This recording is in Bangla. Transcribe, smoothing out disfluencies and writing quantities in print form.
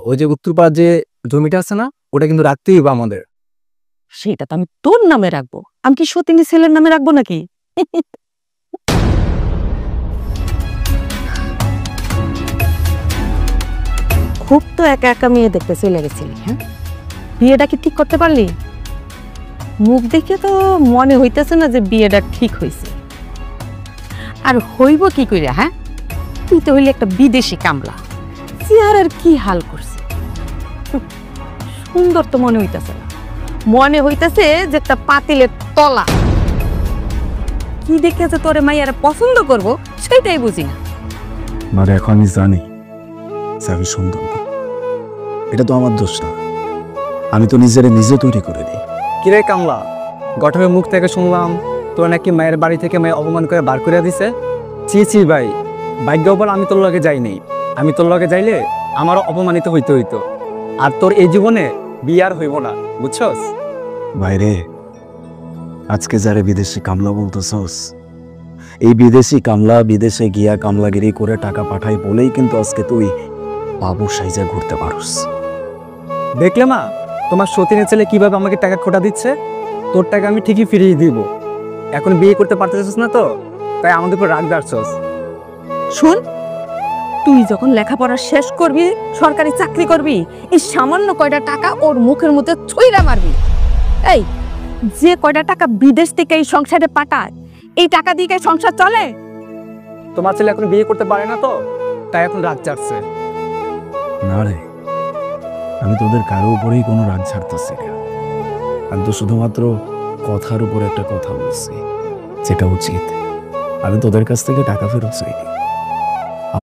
ওই যে উত্তরপাড়ার যে জমিটা আছে না, ওটা কিন্তু রাখতেই হবে আমাদের। সেটা তো আমি তোর নামে রাখবো, আমি কি সতীনী ছেলের নামে রাখবো নাকি? খুব তো একা একা মেয়ে দেখতে চলে গেছিলি, হ্যাঁ? বিয়েটা কি ঠিক করতে পারলি? মুখ দেখে তো মনে হইতেছে না যে বিয়েটা ঠিক হয়েছে। আর হইব কি কইরা, হ্যাঁ? তুই তো হইলি একটা বিদেশি কামলা, চেহারার কি হাল করছে। সুন্দর তো মনে হইতেছে না, মনে হইতেছে যে একটা পাতিলের তলা। কি দেখে যে তোরে মাইয়ারা পছন্দ করব সেটাই বুঝি না। মানে এখন আমি জানি যে আমি সুন্দর না। এটা তো আমার দোষ না, আমি তো নিজে তৈরি করে নিই। কিরে কামলা, গঠনের মুখ থেকে শুনলাম তোর নাকি মায়ের বাড়ি থেকে মেয়ে অপমান করে বার করে দিছে। ছি ভাই, ভাগ্য ওপর আমি তোর লগে যাইনি। আমি তোর লগে যাইলে আমারও অপমানিত হইতে হইতো। আর তোর এই জীবনে বিয়ে আর হইব না, বুঝছস? বাইরে আজকে যারা বিদেশি কামলা বলতেছস, এই বিদেশি কামলা বিদেশে গিয়া কামলাগিরি করে টাকা পাঠাই বলেই কিন্তু আজকে তুই বাবু সাইজা ঘুরতে পারস। দেখলে মা, তোমার সতীনের ছেলে কিভাবে আমাকে টাকা খোটা দিচ্ছে। তোর টাকা আমি ঠিকই ফিরিয়ে দিব। এখন বিয়ে করতে পারতেছিস না তো, তাই আমাদের উপর রাগ দাঁড়ছস। শুন, তুই যখন লেখাপড়া শেষ করবি, সরকারি চাকরি করবি, এই সামান্য কয়টা টাকা ওর মুখের মধ্যে ছুঁইরা মারবি। এই যে কয়টা টাকা বিদেশ থেকে এই সংসারে পাঠায়, এই টাকা দিয়ে কি সংসার চলে? তোমার ছেলে এখন বিয়ে করতে পারে না তো, তাই এখন রাগ চাচ্ছে। না রে, আমি তোদের কারো উপরেই কোনো রাগ ছাড়তেছি না। আমি তো শুধুমাত্র কথার উপর একটা কথা বলছি, যেটা উচিত। আমি তোদের কাছ থেকে টাকা ফেরত চাইনি।